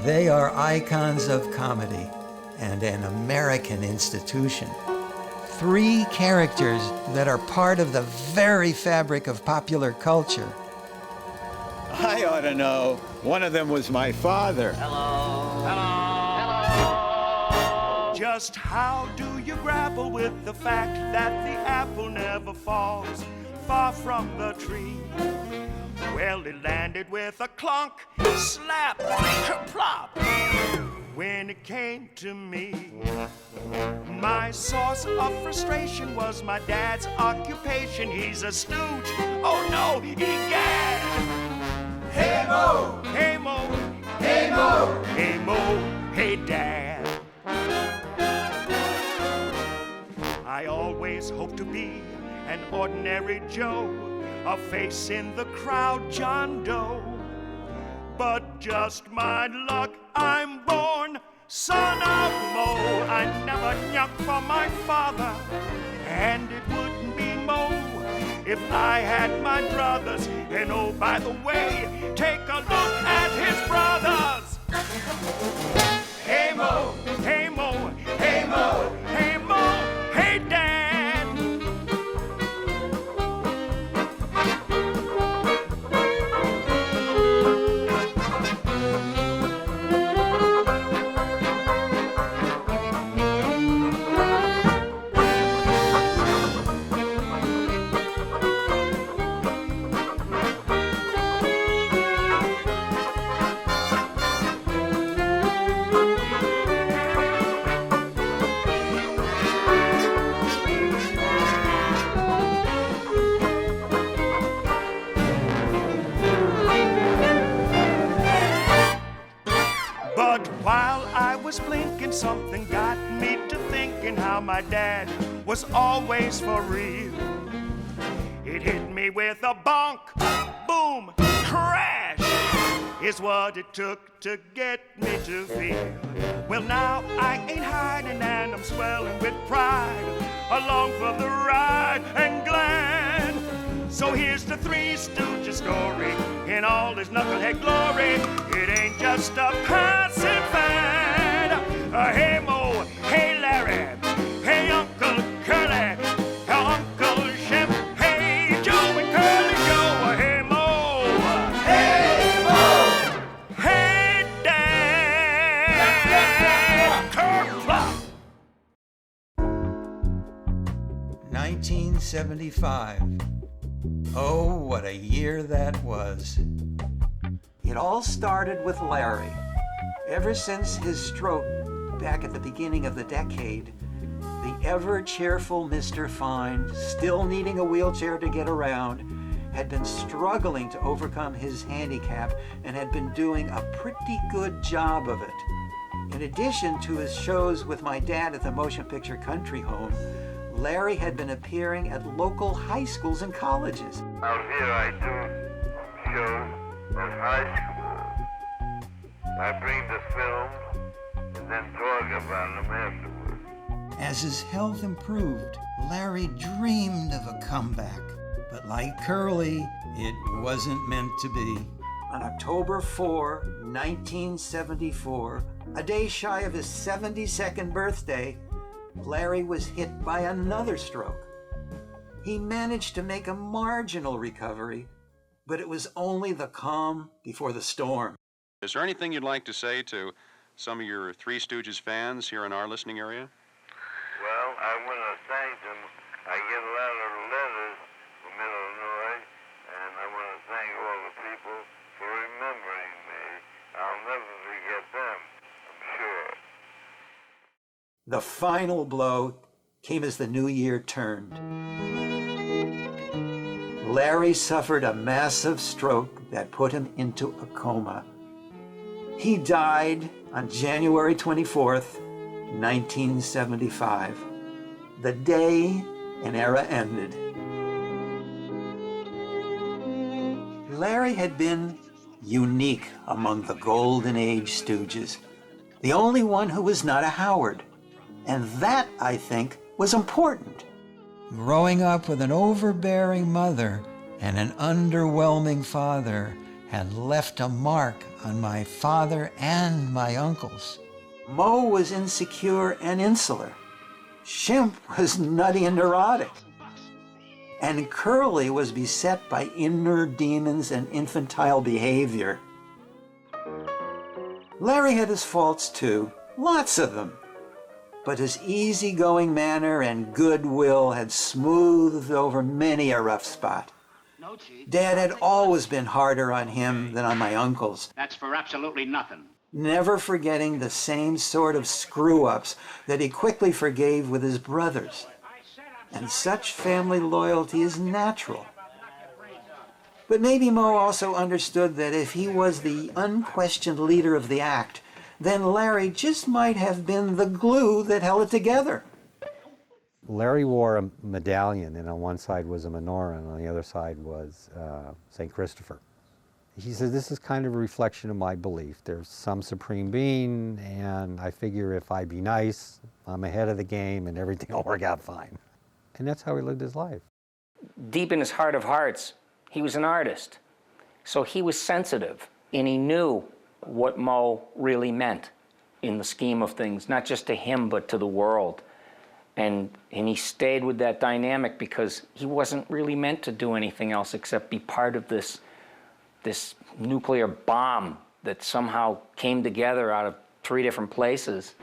They are icons of comedy and an American institution. Three characters that are part of the very fabric of popular culture. I ought to know. One of them was my father. Hello. Hello. Hello. Just how do you grapple with the fact that the apple never falls far from the tree? Well, it landed with a clunk, slap, plop. When it came to me, my source of frustration was my dad's occupation. He's a stooge. Oh no, egad! Hey Moe! Hey Moe! Hey Moe! Hey Moe! Hey Dad! I always hope to be an ordinary Joe, a face in the crowd, John Doe. But just my luck, I'm born son of Moe. I never nyuck for my father, and it wouldn't be Moe if I had my brothers. And oh, by the way, take a look at his brothers. Hey Moe! Hey Moe! Hey Moe! Hey Moe! Hey Dad! But while I was blinking, something got me to thinking how my dad was always for real. It hit me with a bonk, boom, crash, is what it took to get me to feel. Well, now I ain't hiding and I'm swelling with pride, along for the ride and glad. So here's the Three Stooges story in all his knucklehead glory. It ain't just a passing fad. Hey Moe, hey Larry, hey Uncle Curly, Uncle Shemp, hey Joe and Curly Joe. Hey Moe, Hey Moe! hey Dad. Kerplop. 1975. Oh, what a year that was. It all started with Larry. Ever since his stroke back at the beginning of the decade, the ever-cheerful Mr. Fine, still needing a wheelchair to get around, had been struggling to overcome his handicap and had been doing a pretty good job of it. In addition to his shows with my dad at the Motion Picture Country Home, Larry had been appearing at local high schools and colleges. Out here I do shows at high school. I bring the films and then talk about them afterwards. As his health improved, Larry dreamed of a comeback. But like Curly, it wasn't meant to be. On October 4, 1974, a day shy of his 72nd birthday, Larry was hit by another stroke. He managed to make a marginal recovery, but it was only the calm before the storm. Is there anything you'd like to say to some of your Three Stooges fans here in our listening area? Well, I want to thank them. I get a lot of letters from Illinois, and I want to thank all the people for remembering me. I'll never forget them, I'm sure. The final blow came as the new year turned. Larry suffered a massive stroke that put him into a coma. He died on January 24th, 1975, the day an era ended. Larry had been unique among the Golden Age Stooges, the only one who was not a Howard. And that, I think, was important. Growing up with an overbearing mother and an underwhelming father had left a mark on my father and my uncles. Moe was insecure and insular. Shemp was nutty and neurotic. And Curly was beset by inner demons and infantile behavior. Larry had his faults too, lots of them. But his easygoing manner and goodwill had smoothed over many a rough spot. Dad had always been harder on him than on my uncles. That's for absolutely nothing. Never forgetting the same sort of screw-ups that he quickly forgave with his brothers. And such family loyalty is natural. But maybe Moe also understood that if he was the unquestioned leader of the act, then Larry just might have been the glue that held it together. Larry wore a medallion, and on one side was a menorah, and on the other side was St. Christopher. He said, this is kind of a reflection of my belief. There's some supreme being, and I figure if I be nice, I'm ahead of the game, and everything will work out fine. And that's how he lived his life. Deep in his heart of hearts, he was an artist. So he was sensitive, and he knew what Moe really meant in the scheme of things, not just to him, but to the world. And he stayed with that dynamic because he wasn't really meant to do anything else except be part of this nuclear bomb that somehow came together out of 3 different places.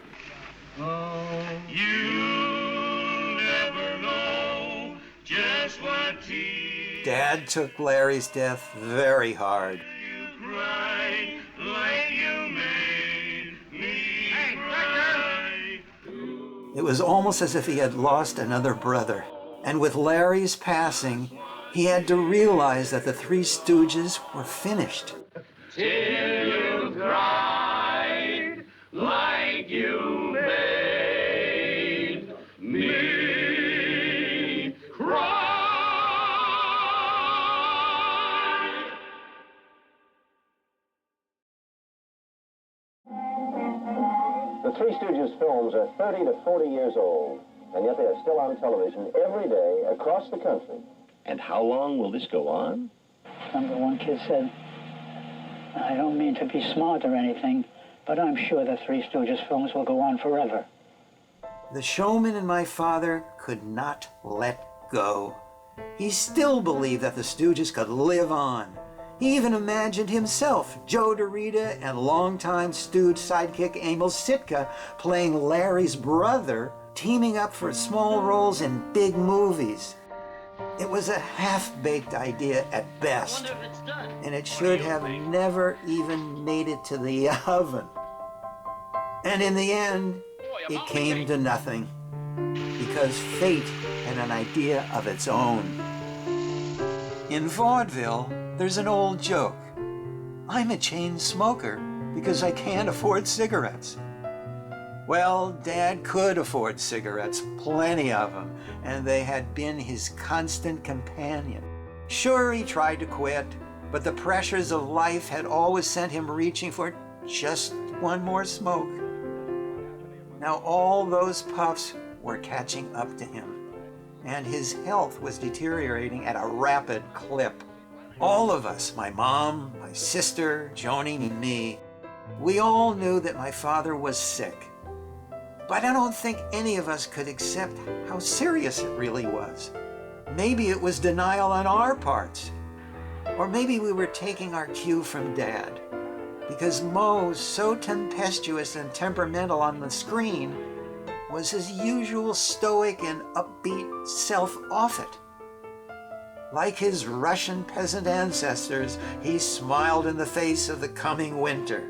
Dad took Larry's death very hard. It was almost as if he had lost another brother. And with Larry's passing, he had to realize that the Three Stooges were finished. Till you cried like you made me cry. The Three Stooges films are 30 to 40 years old, and yet they are still on television every day across the country. And how long will this go on? Remember one kid said, I don't mean to be smart or anything, but I'm sure the Three Stooges films will go on forever. The showman and my father could not let go. He still believed that the Stooges could live on. He even imagined himself, Joe DeRita, and longtime Stooge sidekick Emil Sitka playing Larry's brother, teaming up for small roles in big movies. It was a half-baked idea at best, and it should have never even made it to the oven. And in the end, it came to nothing, because fate had an idea of its own. In vaudeville, there's an old joke. I'm a chain smoker because I can't afford cigarettes. Well, Dad could afford cigarettes, plenty of them, and they had been his constant companion. Sure, he tried to quit, but the pressures of life had always sent him reaching for just one more smoke. Now all those puffs were catching up to him, and his health was deteriorating at a rapid clip. All of us, my mom, my sister, Joni, and me, we all knew that my father was sick. But I don't think any of us could accept how serious it really was. Maybe it was denial on our parts. Or maybe we were taking our cue from Dad. Because Moe, so tempestuous and temperamental on the screen, was his usual stoic and upbeat self off it. Like his Russian peasant ancestors, he smiled in the face of the coming winter.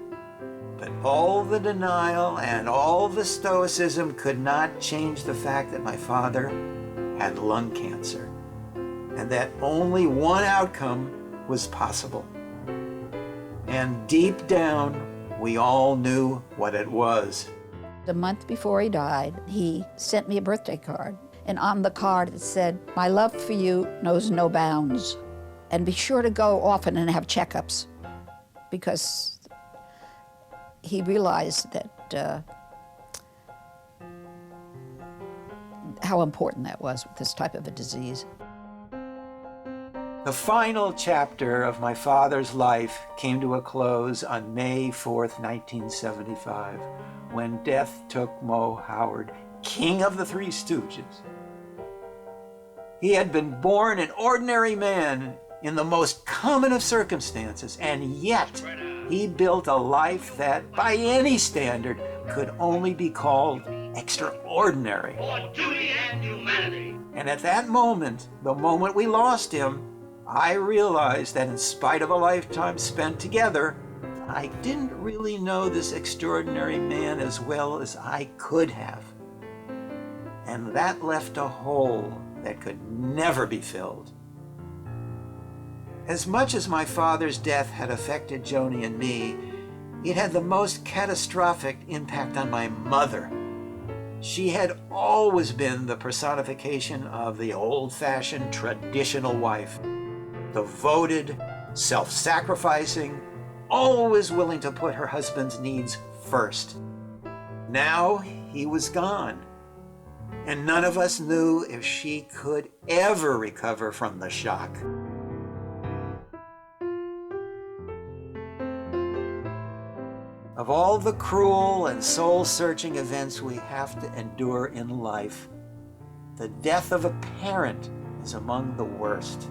But all the denial and all the stoicism could not change the fact that my father had lung cancer, and that only one outcome was possible. And deep down, we all knew what it was. The month before he died, he sent me a birthday card. And on the card it said, "My love for you knows no bounds. And be sure to go often and have checkups." Because he realized that how important that was with this type of a disease. The final chapter of my father's life came to a close on May 4th, 1975, when death took Moe Howard, king of the Three Stooges. He had been born an ordinary man in the most common of circumstances, and yet he built a life that, by any standard, could only be called extraordinary. For duty and humanity. And at that moment, the moment we lost him, I realized that in spite of a lifetime spent together, I didn't really know this extraordinary man as well as I could have. And that left a hole that could never be filled. As much as my father's death had affected Joni and me, it had the most catastrophic impact on my mother. She had always been the personification of the old-fashioned traditional wife. Devoted, self-sacrificing, always willing to put her husband's needs first. Now he was gone, and none of us knew if she could ever recover from the shock. Of all the cruel and soul-searching events we have to endure in life, the death of a parent is among the worst.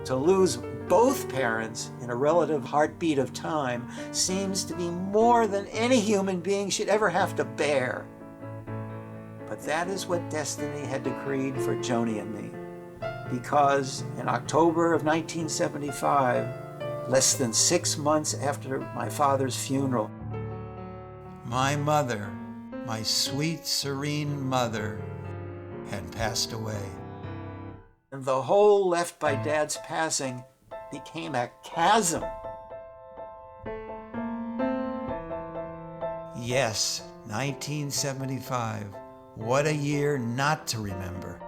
To lose both parents in a relative heartbeat of time seems to be more than any human being should ever have to bear. But that is what destiny had decreed for Joni and me, because in October of 1975, less than 6 months after my father's funeral, my mother, my sweet, serene mother, had passed away. And the hole left by Dad's passing became a chasm. Yes, 1975. What a year not to remember.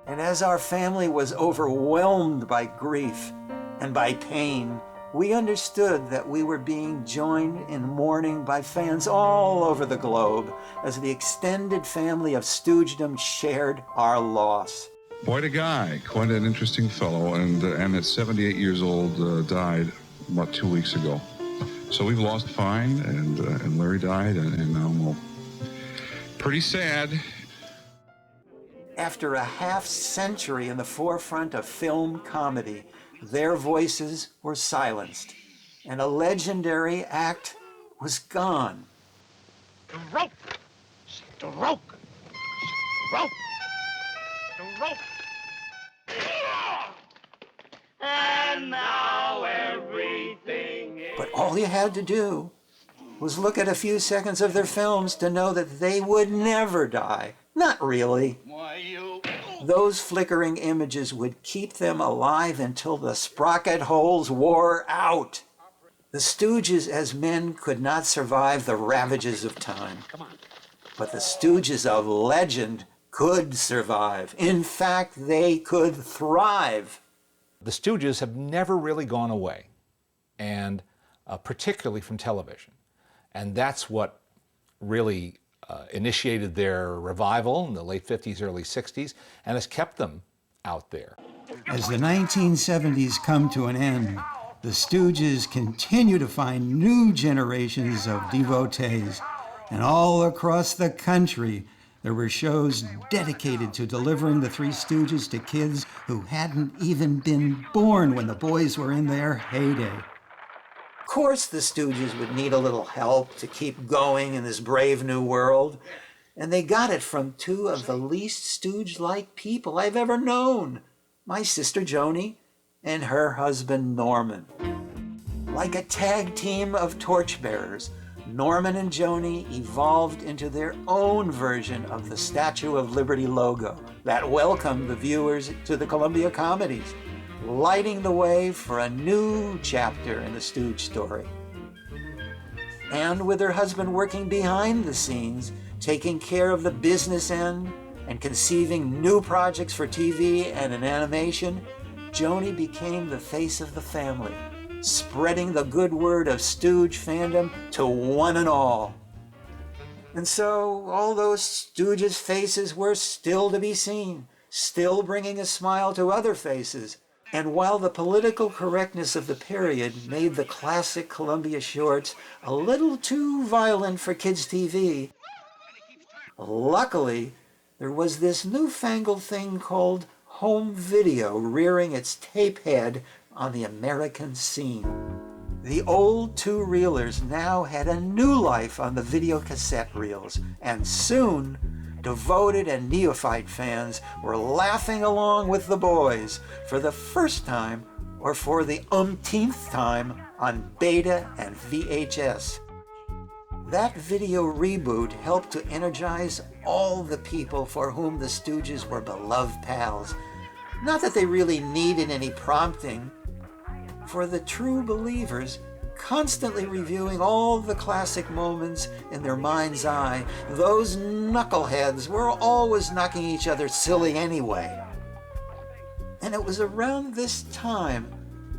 And as our family was overwhelmed by grief and by pain, we understood that we were being joined in mourning by fans all over the globe as the extended family of Stoogedom shared our loss. Quite a guy, quite an interesting fellow, and at 78 years old, died about 2 weeks ago. So we've lost Fine, and Larry died, and now Moe. Pretty sad. After a half-century in the forefront of film comedy, their voices were silenced, and a legendary act was gone. The rope! The rope! The rope! The rope! And now everything is... But all you had to do was look at a few seconds of their films to know that they would never die. Not really. Why, you... Those flickering images would keep them alive until the sprocket holes wore out. The Stooges as men could not survive the ravages of time. But the Stooges of legend could survive. In fact, they could thrive. The Stooges have never really gone away, and particularly from television. And that's what really initiated their revival in the late 50s, early 60s, and has kept them out there. As the 1970s come to an end, the Stooges continue to find new generations of devotees. And all across the country, there were shows dedicated to delivering the Three Stooges to kids who hadn't even been born when the boys were in their heyday. Of course, the Stooges would need a little help to keep going in this brave new world, and they got it from two of the least Stooge-like people I've ever known, my sister Joni and her husband Norman. Like a tag team of torchbearers, Norman and Joni evolved into their own version of the Statue of Liberty logo that welcomed the viewers to the Columbia comedies, lighting the way for a new chapter in the Stooge story. And with her husband working behind the scenes, taking care of the business end and conceiving new projects for TV and in animation, Joni became the face of the family, spreading the good word of Stooge fandom to one and all. And so all those Stooges' faces were still to be seen, still bringing a smile to other faces, And while the political correctness of the period made the classic Columbia shorts a little too violent for kids' TV, luckily, there was this newfangled thing called home video rearing its tape head on the American scene. The old two-reelers now had a new life on the video cassette reels, and soon, devoted and neophyte fans were laughing along with the boys for the first time or for the umpteenth time on Beta and VHS. That video reboot helped to energize all the people for whom the Stooges were beloved pals. Not that they really needed any prompting. For the true believers, constantly reviewing all the classic moments in their mind's eye, those knuckleheads were always knocking each other silly anyway. And it was around this time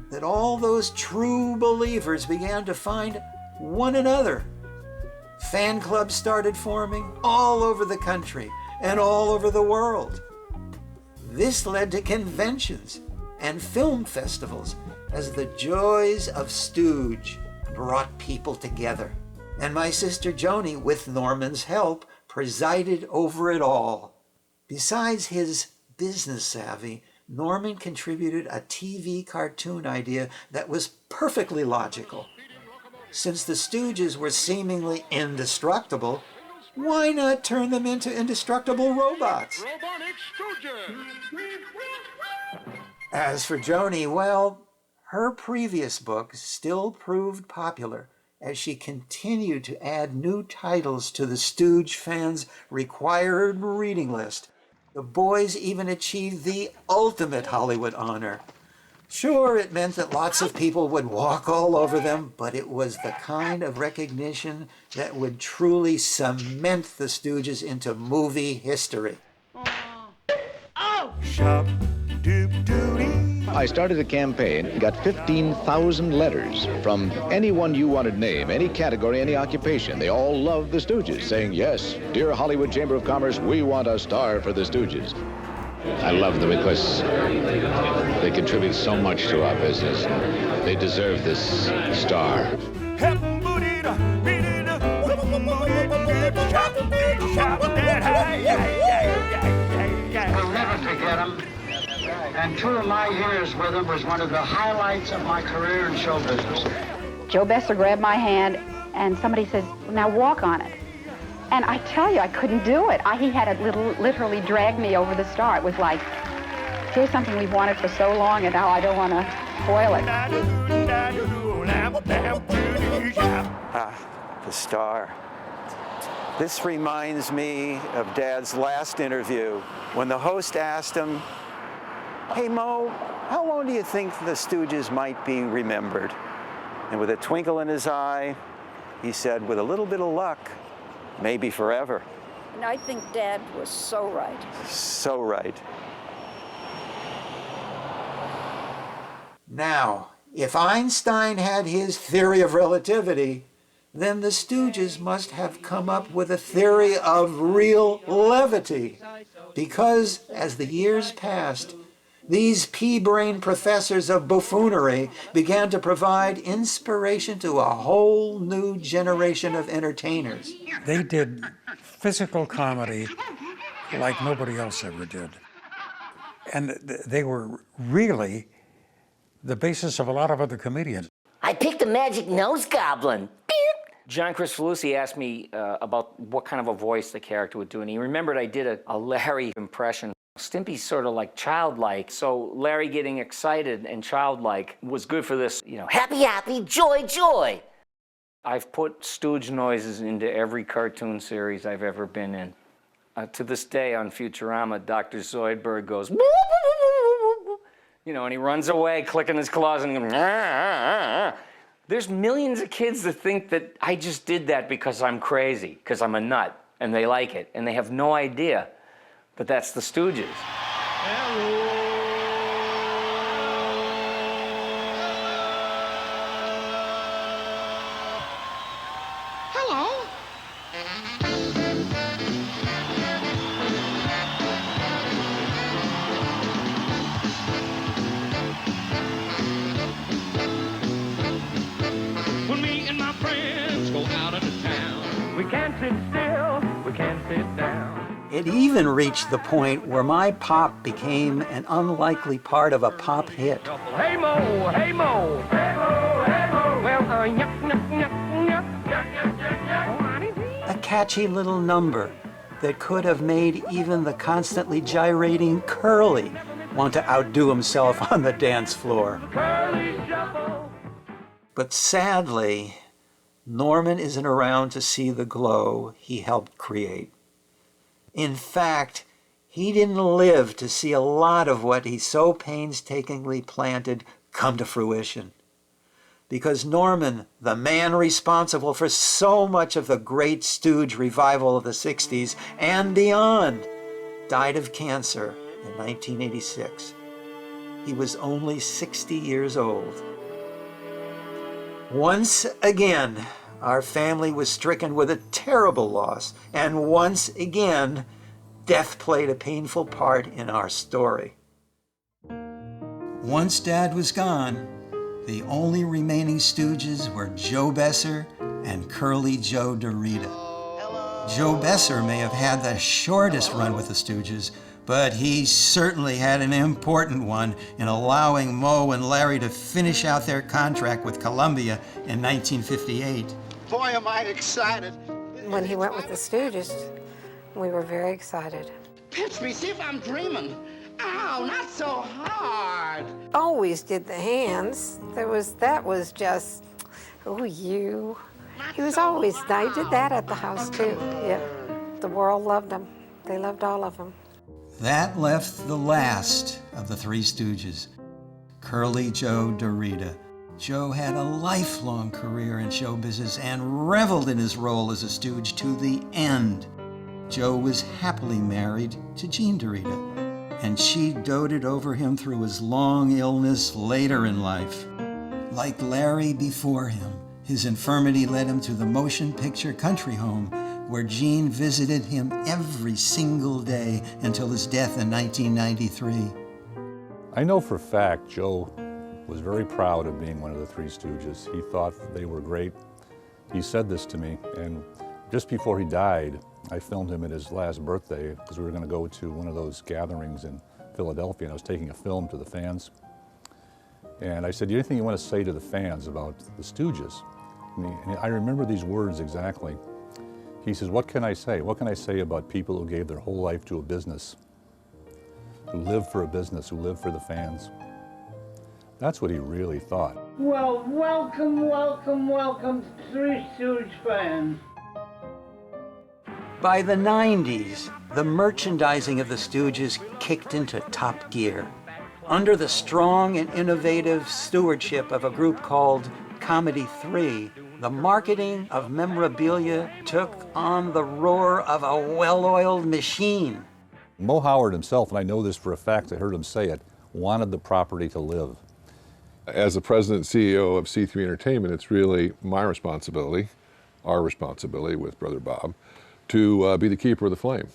that all those true believers began to find one another. Fan clubs started forming all over the country and all over the world. This led to conventions and film festivals as the joys of Stooge brought people together. And my sister Joni, with Norman's help, presided over it all. Besides his business savvy, Norman contributed a TV cartoon idea that was perfectly logical. Since the Stooges were seemingly indestructible, why not turn them into indestructible robots? As for Joni, well, her previous book still proved popular as she continued to add new titles to the Stooge fans' required reading list. The boys even achieved the ultimate Hollywood honor. Sure, it meant that lots of people would walk all over them, but it was the kind of recognition that would truly cement the Stooges into movie history. I started a campaign, got 15,000 letters from anyone you wanted to name, any category, any occupation. They all loved the Stooges, saying, yes, dear Hollywood Chamber of Commerce, we want a star for the Stooges. I love them because they contribute so much to our business. They deserve this star. We'll never forget them. And 2 of my years with them was one of the highlights of my career in show business. Joe Besser grabbed my hand, and somebody says, now walk on it. And I tell you, I couldn't do it. He had to literally drag me over the star. It was like, here's something we've wanted for so long, and now I don't want to spoil it. The star. This reminds me of Dad's last interview when the host asked him, hey, Mo, how long do you think the Stooges might be remembered? And with a twinkle in his eye, he said, with a little bit of luck, maybe forever. And I think Dad was so right. So right. Now, if Einstein had his theory of relativity, then the Stooges must have come up with a theory of real levity. Because as the years passed, these pea-brain professors of buffoonery began to provide inspiration to a whole new generation of entertainers. They did physical comedy like nobody else ever did. And they were really the basis of a lot of other comedians. I picked a magic nose goblin. Beep. John Kricfalusi asked me about what kind of a voice the character would do, and he remembered I did a Larry impression. Stimpy's sort of like childlike, so Larry getting excited and childlike was good for this, happy, happy, joy, joy. I've put Stooge noises into every cartoon series I've ever been in. To this day on Futurama, Dr. Zoidberg goes, woo, woo, woo, woo, woo. And he runs away, clicking his claws and going, ah, ah, ah. There's millions of kids that think that I just did that because I'm crazy, because I'm a nut, and they like it, and they have no idea. But that's the Stooges. Hello. can't sit down. It even reached the point where my pop became an unlikely part of a pop hit. Hey Mo, hey Mo, hey Mo, hey Mo. Well, yuck, yuck, yuck, yuck. A catchy little number that could have made even the constantly gyrating Curly want to outdo himself on the dance floor. Curly shuffle. But sadly, Norman isn't around to see the glow he helped create. In fact, he didn't live to see a lot of what he so painstakingly planted come to fruition. Because Norman, the man responsible for so much of the great Stooge revival of the 60s and beyond, died of cancer in 1986. He was only 60 years old. Once again, our family was stricken with a terrible loss, and once again, death played a painful part in our story. Once Dad was gone, the only remaining Stooges were Joe Besser and Curly Joe DeRita. Joe Besser may have had the shortest run with the Stooges, but he certainly had an important one in allowing Moe and Larry to finish out their contract with Columbia in 1958. Boy, am I excited. When he went with the Stooges, we were very excited. Pinch me, see if I'm dreaming. Ow, not so hard. Always did the hands. That was just, oh, you. He was always, I did that at the house too, yeah. The world loved him. They loved all of them. That left the last of the Three Stooges, Curly Joe DeRita. Joe had a lifelong career in show business and reveled in his role as a Stooge to the end. Joe was happily married to Jean DeRita, and she doted over him through his long illness later in life. Like Larry before him, his infirmity led him to the motion picture country home, where Jean visited him every single day until his death in 1993. I know for a fact Joe was very proud of being one of the Three Stooges. He thought they were great. He said this to me, and just before he died, I filmed him at his last birthday because we were going to go to one of those gatherings in Philadelphia, and I was taking a film to the fans. And I said, anything you want to say to the fans about the Stooges? And I remember these words exactly. He says, what can I say? What can I say about people who gave their whole life to a business, who lived for a business, who lived for the fans? That's what he really thought. Well, welcome, welcome, welcome, Three Stooge fans. By the 90s, the merchandising of the Stooges kicked into top gear. Under the strong and innovative stewardship of a group called Comedy 3, the marketing of memorabilia took on the roar of a well-oiled machine. Moe Howard himself, and I know this for a fact, I heard him say it, wanted the property to live. As the president and CEO of C3 Entertainment, it's really my responsibility, our responsibility with Brother Bob, to be the keeper of the flame,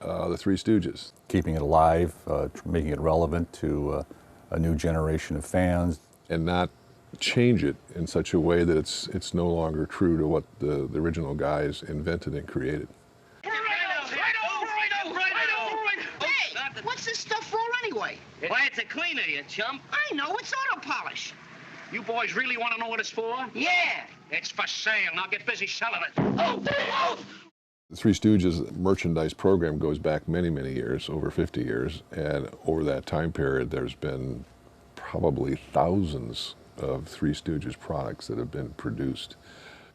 the Three Stooges. Keeping it alive, making it relevant to a new generation of fans. And not change it in such a way that it's no longer true to what the original guys invented and created. Hey, what's this stuff for anyway? Why, it's a cleaner, you chump. I know, it's auto polish. You boys really want to know what it's for? Yeah. It's for sale. Now get busy selling it. Oh! The Three Stooges merchandise program goes back many, many years, over 50 years, and over that time period there's been probably thousands of Three Stooges products that have been produced.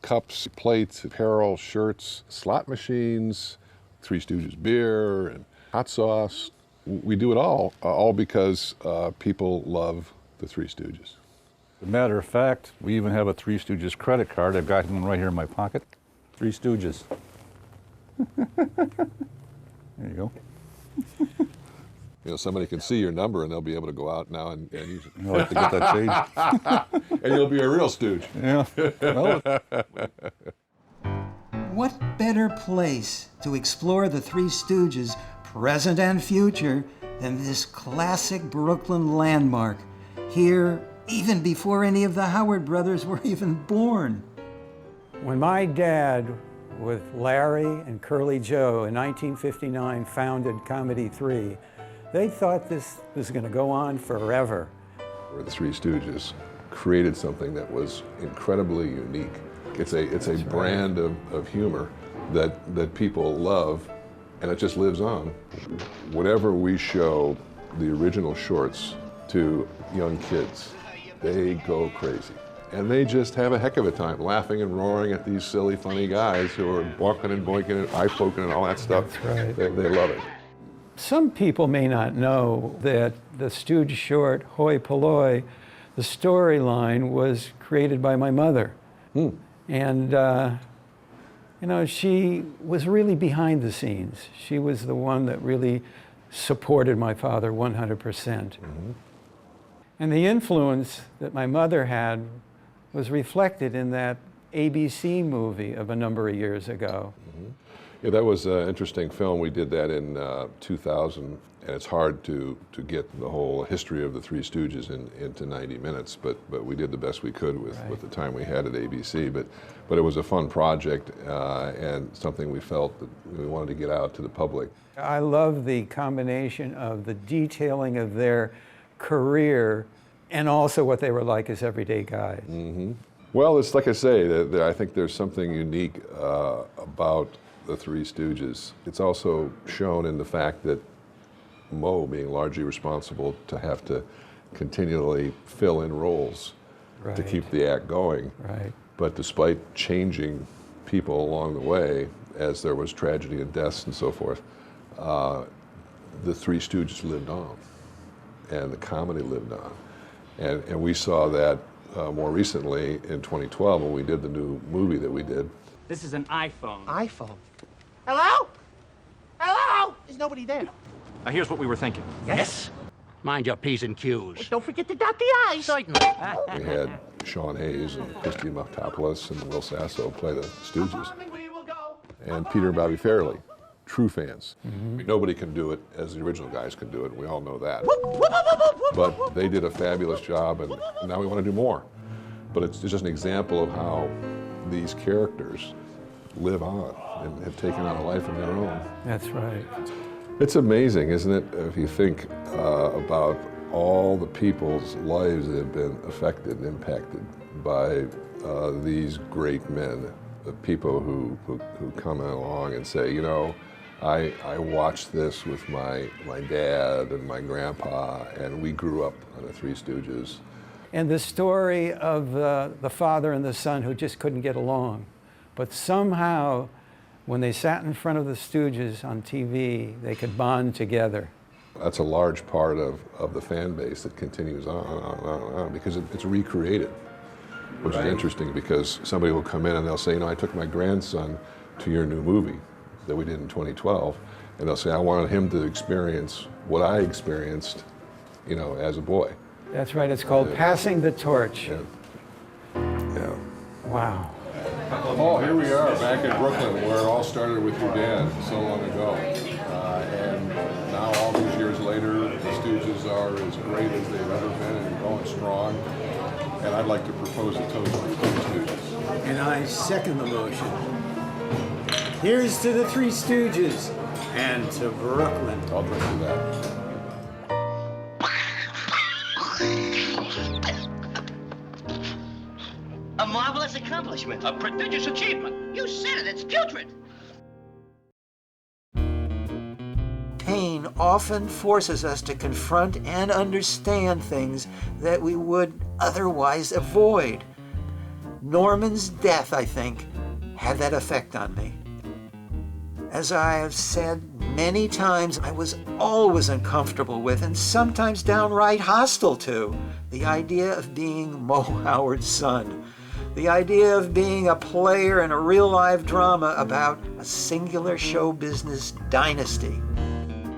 Cups, plates, apparel, shirts, slot machines, Three Stooges beer, and hot sauce. We do it all because people love the Three Stooges. As a matter of fact, we even have a Three Stooges credit card. I've got one right here in my pocket. Three Stooges. There you go. You know, somebody can see your number and they'll be able to go out now and use it. You'll have to get that changed. And you'll be a real Stooge. Yeah. Well. What better place to explore the Three Stooges, present and future, than this classic Brooklyn landmark, here even before any of the Howard brothers were even born. When my dad with Larry and Curly Joe in 1959 founded Comedy 3. They thought this was going to go on forever. Where the Three Stooges created something that was incredibly unique. It's a brand of humor that people love, and it just lives on. Whenever we show the original shorts to young kids, they go crazy. And they just have a heck of a time laughing and roaring at these silly, funny guys who are walking and boinking and eye poking and all that stuff. That's right. They love it. Some people may not know that the Stooge short, Hoi Polloi, the storyline was created by my mother. And, you know, she was really behind the scenes. She was the one that really supported my father 100%. And the influence that my mother had was reflected in that ABC movie of a number of years ago. Yeah, that was an interesting film. We did that in 2000, and it's hard to get the whole history of the Three Stooges into 90 minutes, but we did the best we could with the time we had at ABC. But it was a fun project and something we felt that we wanted to get out to the public. I love the combination of the detailing of their career and also what they were like as everyday guys. Well, it's like I say, I think there's something unique about the Three Stooges. It's also shown in the fact that Moe being largely responsible to have to continually fill in roles to keep the act going. But despite changing people along the way, as there was tragedy and deaths and so forth, the Three Stooges lived on, and the comedy lived on. And we saw that more recently in 2012 when we did the new movie that we did. This is an iPhone. iPhone? Hello? Hello? There's nobody there. Now, here's what we were thinking. Yes? Mind your P's and Q's. Well, don't forget to dot the I's. Certainly. We had Sean Hayes and Christy Muftopoulos and Will Sasso play the Stooges. And Peter and Bobby Fairley, true fans. Nobody can do it as the original guys can do it. We all know that. But they did a fabulous job, and now we want to do more. But it's just an example of how these characters live on and have taken on a life of their own. That's right. It's amazing, isn't it, if you think about all the people's lives that have been affected and impacted by these great men, the people who come along and say, you know, I watched this with my dad and my grandpa, and we grew up on the Three Stooges. And the story of the father and the son who just couldn't get along. But somehow, when they sat in front of the Stooges on TV, they could bond together. That's a large part of the fan base that continues on, because it's recreated, which is interesting, because somebody will come in and they'll say, you know, I took my grandson to your new movie that we did in 2012, and they'll say, I wanted him to experience what I experienced, you know, as a boy. That's right, it's called Passing the Torch. Yeah. Wow. Oh, here we are back in Brooklyn, where it all started with your dad so long ago. And now, all these years later, the Stooges are as great as they've ever been and going strong. And I'd like to propose a toast to the Stooges. And I second the motion. Here's to the Three Stooges and to Brooklyn. I'll drink to that. A marvelous accomplishment. A prodigious achievement. You said it, it's putrid. Pain often forces us to confront and understand things that we would otherwise avoid. Norman's death, I think, had that effect on me. As I have said many times, I was always uncomfortable with, and sometimes downright hostile to, the idea of being Moe Howard's son. The idea of being a player in a real-life drama about a singular show business dynasty.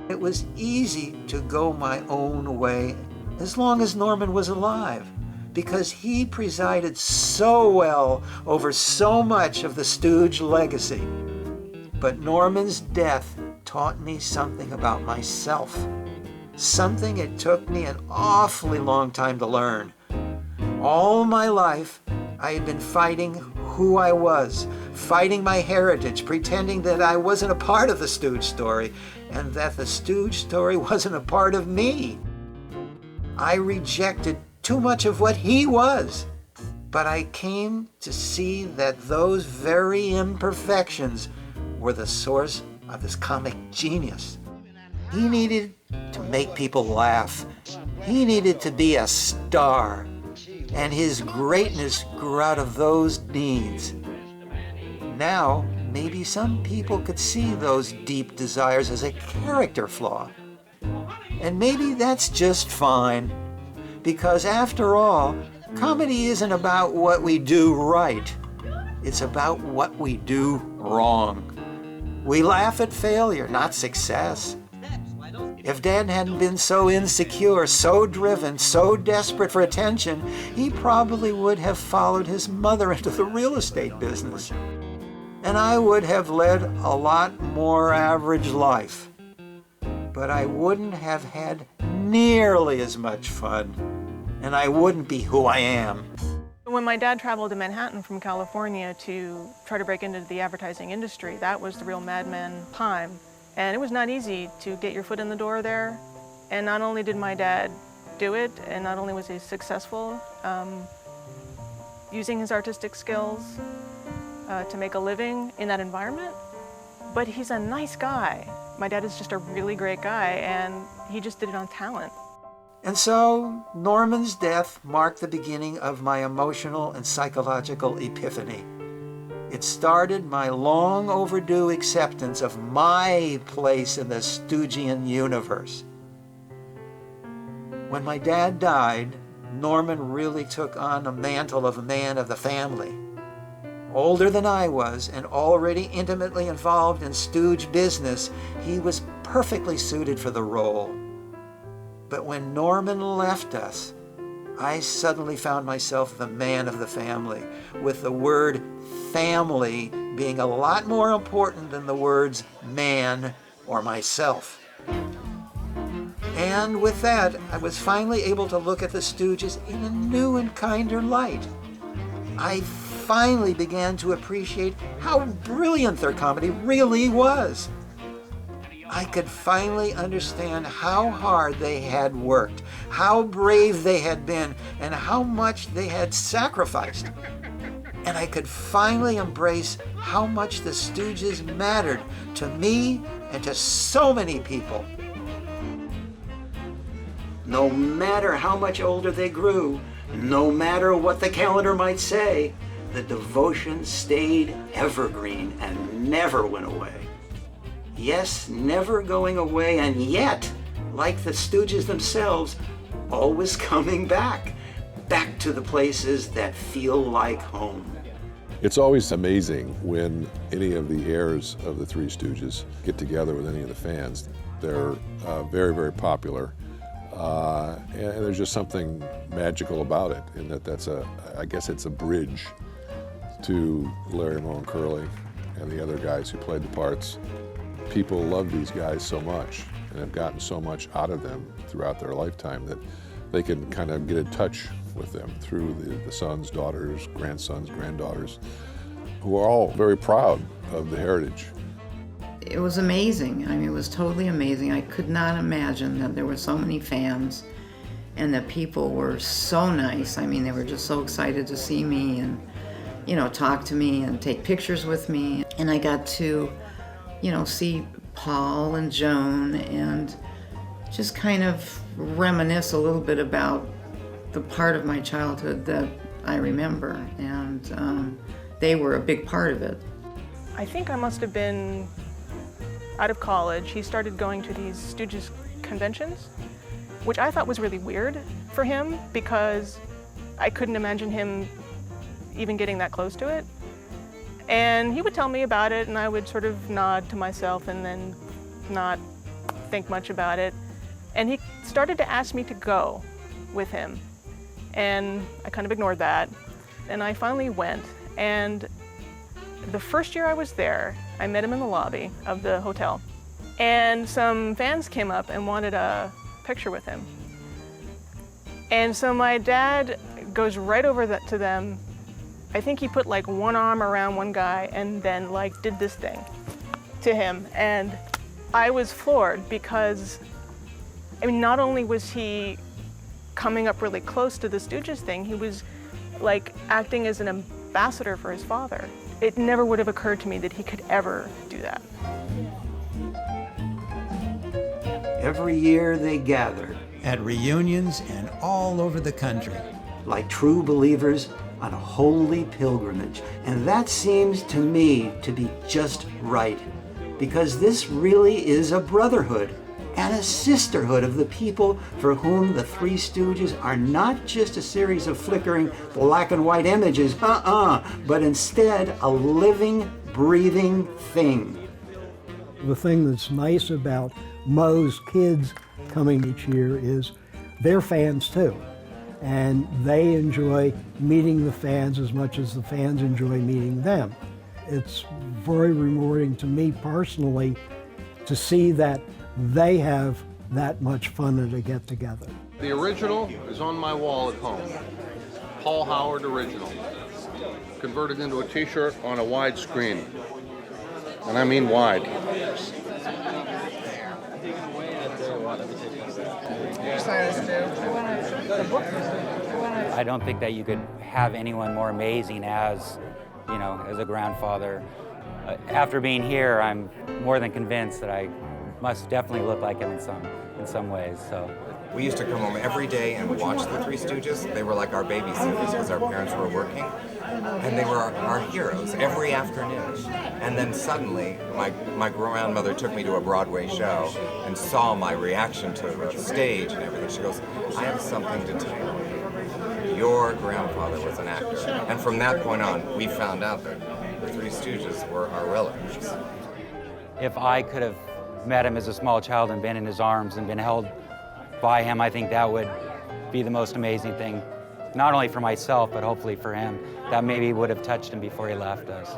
It was easy to go my own way as long as Norman was alive, because he presided so well over so much of the Stooge legacy. But Norman's death taught me something about myself, something it took me an awfully long time to learn. All my life, I had been fighting who I was, fighting my heritage, pretending that I wasn't a part of the Stooge story, and that the Stooge story wasn't a part of me. I rejected too much of what he was, but I came to see that those very imperfections were the source of his comic genius. He needed to make people laugh. He needed to be a star, and his greatness grew out of those needs. Now, maybe some people could see those deep desires as a character flaw. And maybe that's just fine, because after all, comedy isn't about what we do right. It's about what we do wrong. We laugh at failure, not success. If Dad hadn't been so insecure, so driven, so desperate for attention, he probably would have followed his mother into the real estate business. And I would have led a lot more average life. But I wouldn't have had nearly as much fun, and I wouldn't be who I am. When my dad traveled to Manhattan from California to try to break into the advertising industry, that was the real madman time. And it was not easy to get your foot in the door there. And not only did my dad do it, and not only was he successful using his artistic skills to make a living in that environment, but he's a nice guy. My dad is just a really great guy, and he just did it on talent. And so, Norman's death marked the beginning of my emotional and psychological epiphany. It started my long overdue acceptance of my place in the Stoogian universe. When my dad died, Norman really took on the mantle of a man of the family. Older than I was and already intimately involved in Stooge business, he was perfectly suited for the role. But when Norman left us, I suddenly found myself the man of the family, with the word family being a lot more important than the words man or myself. And with that, I was finally able to look at the Stooges in a new and kinder light. I finally began to appreciate how brilliant their comedy really was. I could finally understand how hard they had worked, how brave they had been, and how much they had sacrificed. And I could finally embrace how much the Stooges mattered to me and to so many people. No matter how much older they grew, no matter what the calendar might say, the devotion stayed evergreen and never went away. Yes, never going away, and yet, like the Stooges themselves, always coming back to the places that feel like home. It's always amazing when any of the heirs of the Three Stooges get together with any of the fans. They're very, very popular, and there's just something magical about it, in that I guess it's a bridge to Larry, Moe, and Curly, and the other guys who played the parts. People love these guys so much and have gotten so much out of them throughout their lifetime that they can kind of get in touch with them through the sons, daughters, grandsons, granddaughters, who are all very proud of the heritage. It was amazing. I mean, it was totally amazing. I could not imagine that there were so many fans and that people were so nice. I mean, they were just so excited to see me and, you know, talk to me and take pictures with me. And I got to, you know, see Paul and Joan and just kind of reminisce a little bit about the part of my childhood that I remember, and they were a big part of it. I think I must have been out of college. He started going to these Stooges conventions, which I thought was really weird for him because I couldn't imagine him even getting that close to it. And he would tell me about it, and I would sort of nod to myself and then not think much about it. And he started to ask me to go with him. And I kind of ignored that. And I finally went. And the first year I was there, I met him in the lobby of the hotel. And some fans came up and wanted a picture with him. And so my dad goes right over to them I think he put like one arm around one guy and then like did this thing to him. And I was floored because, I mean, not only was he coming up really close to the Stooges thing, he was like acting as an ambassador for his father. It never would have occurred to me that he could ever do that. Every year they gathered at reunions and all over the country, like true believers on a holy pilgrimage. And that seems to me to be just right, because this really is a brotherhood and a sisterhood of the people for whom the Three Stooges are not just a series of flickering black and white images, but instead a living, breathing thing. The thing that's nice about Moe's kids coming each year is they're fans too. And they enjoy meeting the fans as much as the fans enjoy meeting them. It's very rewarding to me personally to see that they have that much fun at a get-together. The original is on my wall at home. Paul Howard original. Converted into a t-shirt on a wide screen. And I mean wide. I don't think that you could have anyone more amazing as, you know, as a grandfather. After being here, I'm more than convinced that I must definitely look like him in some ways. So we used to come home every day and watch the Three Stooges. They were like our babysitters because our parents were working, and they were our heroes every afternoon. And then suddenly, my grandmother took me to a Broadway show and saw my reaction to the stage and everything. She goes, "I have something to tell you. Your grandfather was an actor." And from that point on, we found out that the Three Stooges were our relatives. if I could have met him as a small child and been in his arms and been held by him, I think that would be the most amazing thing, not only for myself, but hopefully for him, that maybe would have touched him before he left us.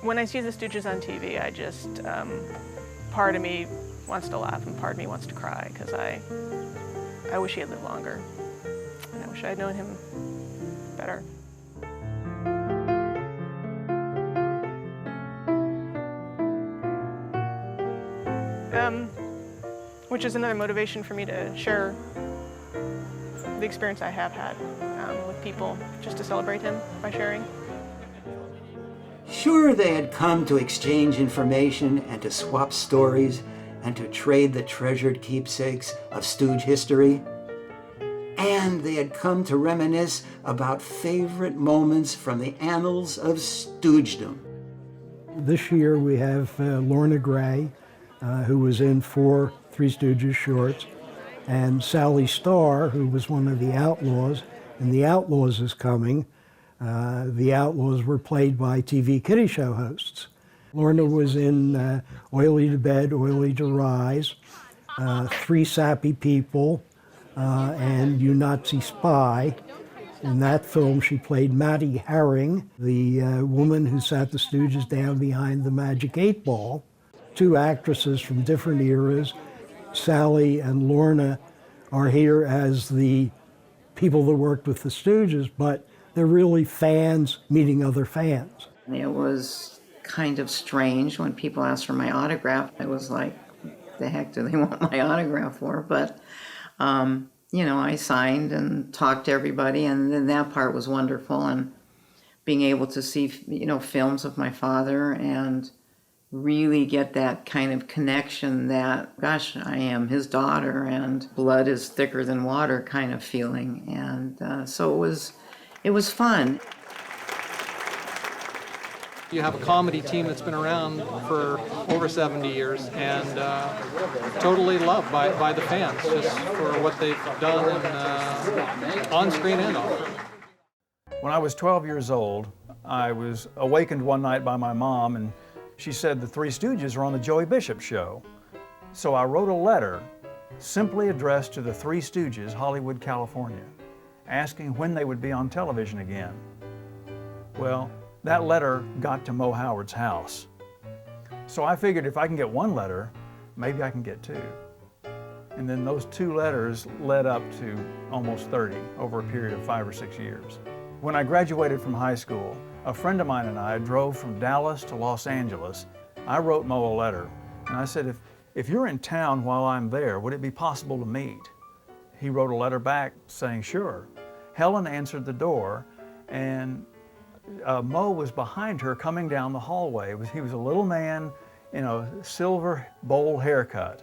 When I see the Stooges on TV, I just, part of me wants to laugh and part of me wants to cry, because I wish he had lived longer, and I wish I had known him better. Which is another motivation for me to share the experience I have had with people, just to celebrate him by sharing. Sure, they had come to exchange information and to swap stories and to trade the treasured keepsakes of Stooge history. And they had come to reminisce about favorite moments from the annals of Stoogedom. This year we have Lorna Gray, who was in 4 Three Stooges shorts, and Sally Starr, who was one of the Outlaws, and the Outlaws is coming. The Outlaws were played by TV kiddie show hosts. Lorna was in Oily to Bed, Oily to Rise, 3 Sappy People, and You Nazi Spy. In that film, she played Mattie Herring, the woman who sat the Stooges down behind the Magic 8 Ball. 2 actresses from different eras, Sally and Lorna, are here as the people that worked with the Stooges, but they're really fans meeting other fans. It was kind of strange when people asked for my autograph. I was like, what the heck do they want my autograph for? But, you know, I signed and talked to everybody, and then that part was wonderful, and being able to see, you know, films of my father and really get that kind of connection that, gosh, I am his daughter and blood is thicker than water kind of feeling. And so it was fun. You have a comedy team that's been around for over 70 years and totally loved by the fans just for what they've done and, on screen and off. When I was 12 years old, I was awakened one night by my mom, and she said the Three Stooges are on the Joey Bishop show. So I wrote a letter simply addressed to the Three Stooges, Hollywood, California, asking when they would be on television again. Well, that letter got to Moe Howard's house. So I figured if I can get 1 letter, maybe I can get 2. And then those 2 letters led up to almost 30 over a period of 5 or 6 years. When I graduated from high school, a friend of mine and I drove from Dallas to Los Angeles. I wrote Moe a letter, and I said, if you're in town while I'm there, would it be possible to meet? He wrote a letter back saying, sure. Helen answered the door, and Moe was behind her coming down the hallway. He was a little man in a silver bowl haircut.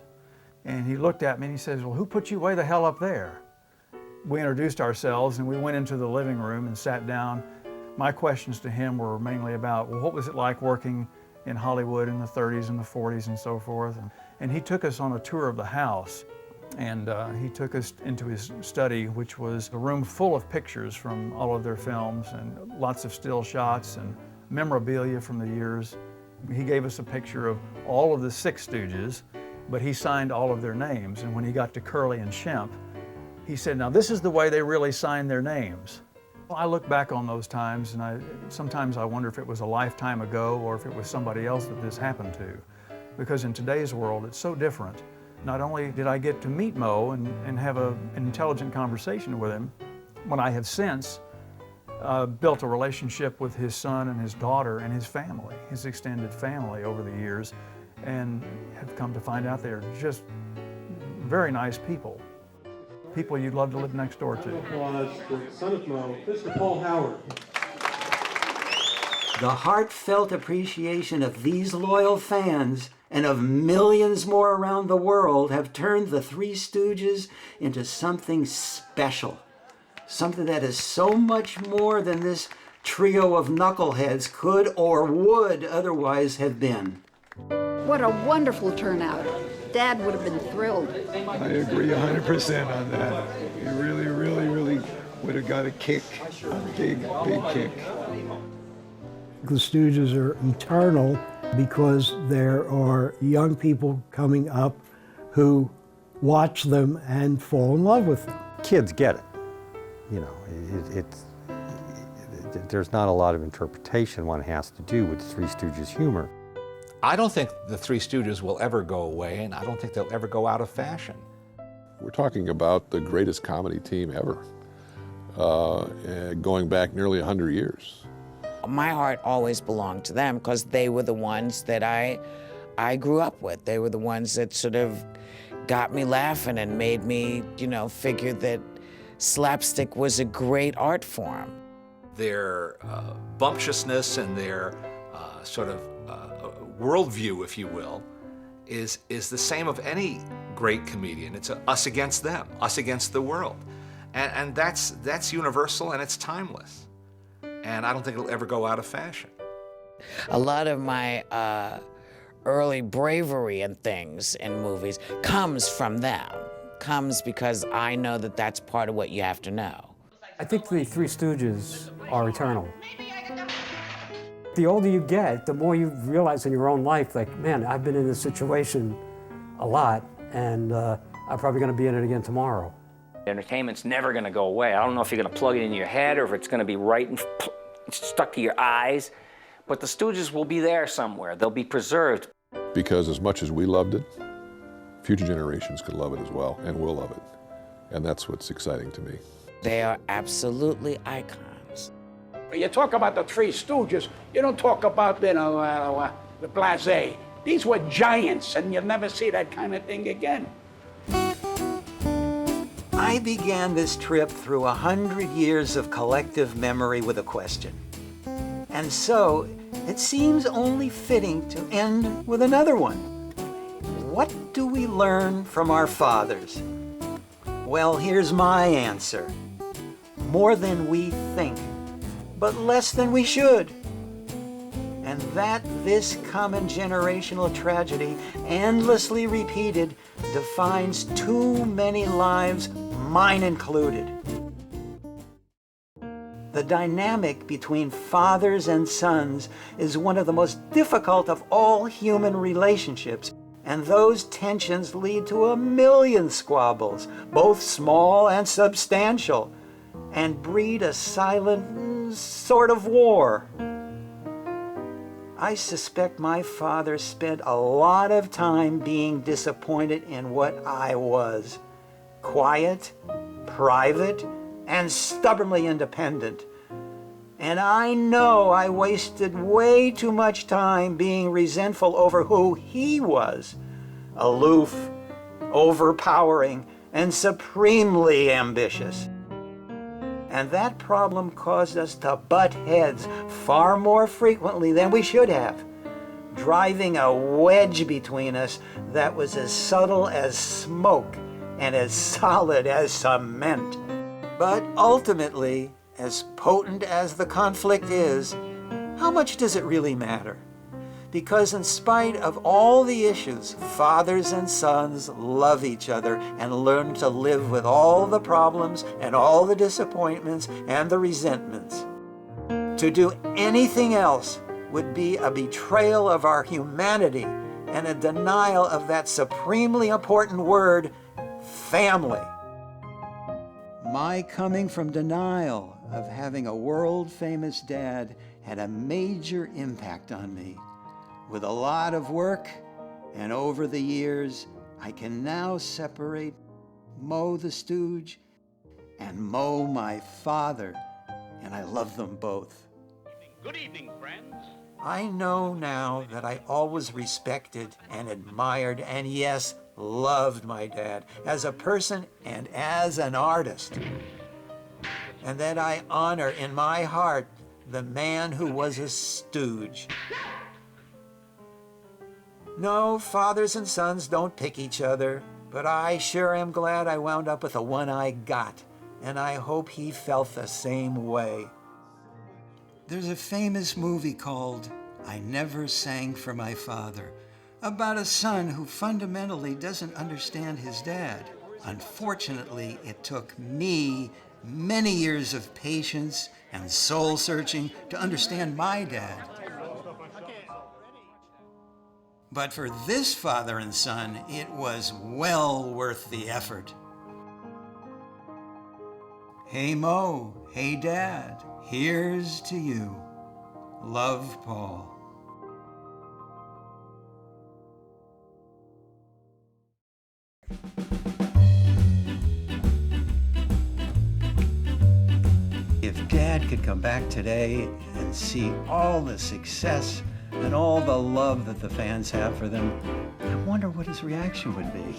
And he looked at me and he says, well, who put you way the hell up there? We introduced ourselves and we went into the living room and sat down. My questions to him were mainly about, well, what was it like working in Hollywood in the 30s and the 40s and so forth? And he took us on a tour of the house. And he took us into his study, which was a room full of pictures from all of their films and lots of still shots and memorabilia from the years. He gave us a picture of all of the 6 Stooges, but he signed all of their names. And when he got to Curly and Shemp, he said, now this is the way they really signed their names. Well, I look back on those times and sometimes I wonder if it was a lifetime ago or if it was somebody else that this happened to. Because in today's world, it's so different. Not only did I get to meet Moe and have an intelligent conversation with him, but I have since built a relationship with his son and his daughter and his family, his extended family over the years, and have come to find out they're just very nice people. People you'd love to live next door to. Applause for the son of Moe, Mr. Paul Howard. The heartfelt appreciation of these loyal fans and of millions more around the world have turned the Three Stooges into something special. Something that is so much more than this trio of knuckleheads could or would otherwise have been. What a wonderful turnout. Dad would have been thrilled. I agree 100% on that. He really, really, really would have got a kick, a big, big kick. The Stooges are eternal because there are young people coming up who watch them and fall in love with them. Kids get it. You know, there's not a lot of interpretation one has to do with Three Stooges humor. I don't think the Three Stooges will ever go away, and I don't think they'll ever go out of fashion. We're talking about the greatest comedy team ever, going back nearly 100 years. My heart always belonged to them because they were the ones that I grew up with. They were the ones that sort of got me laughing and made me, you know, figure that slapstick was a great art form. Their bumptiousness and their sort of worldview, if you will, is the same of any great comedian. It's us against them, us against the world. And that's universal and it's timeless. And I don't think it'll ever go out of fashion. A lot of my early bravery and things in movies comes from them, comes because I know that that's part of what you have to know. I think the Three Stooges are eternal. The older you get, the more you realize in your own life, like, man, I've been in this situation a lot, and I'm probably going to be in it again tomorrow. Entertainment's never going to go away. I don't know if you're going to plug it in your head or if it's going to be right and stuck to your eyes, but the Stooges will be there somewhere. They'll be preserved. Because as much as we loved it, future generations could love it as well and will love it. And that's what's exciting to me. They are absolutely icons. When you talk about the Three Stooges, you don't talk about, the blasé. These were giants, and you'll never see that kind of thing again. I began this trip through 100 years of collective memory with a question. And so, it seems only fitting to end with another one. What do we learn from our fathers? Well, here's my answer. More than we think, but less than we should. And that this common generational tragedy, endlessly repeated, defines too many lives, mine included. The dynamic between fathers and sons is one of the most difficult of all human relationships, and those tensions lead to a million squabbles, both small and substantial, and breed a silent sort of war. I suspect my father spent a lot of time being disappointed in what I was. Quiet, private, and stubbornly independent. And I know I wasted way too much time being resentful over who he was. Aloof, overpowering, and supremely ambitious. And that problem caused us to butt heads far more frequently than we should have, driving a wedge between us that was as subtle as smoke and as solid as cement. But ultimately, as potent as the conflict is, how much does it really matter? Because in spite of all the issues, fathers and sons love each other and learn to live with all the problems and all the disappointments and the resentments. To do anything else would be a betrayal of our humanity and a denial of that supremely important word, family. My coming from denial of having a world-famous dad had a major impact on me. With a lot of work, and over the years, I can now separate Moe the Stooge and Moe my father, and I love them both. Good evening, friends. I know now that I always respected and admired and, yes, loved my dad as a person and as an artist. And that I honor in my heart the man who was a stooge. No, fathers and sons don't pick each other, but I sure am glad I wound up with the one I got, and I hope he felt the same way. There's a famous movie called I Never Sang for My Father, about a son who fundamentally doesn't understand his dad. Unfortunately, it took me many years of patience and soul searching to understand my dad. But for this father and son, it was well worth the effort. Hey Moe, hey Dad, here's to you. Love, Paul. If Dad could come back today and see all the success and all the love that the fans have for them, I wonder what his reaction would be.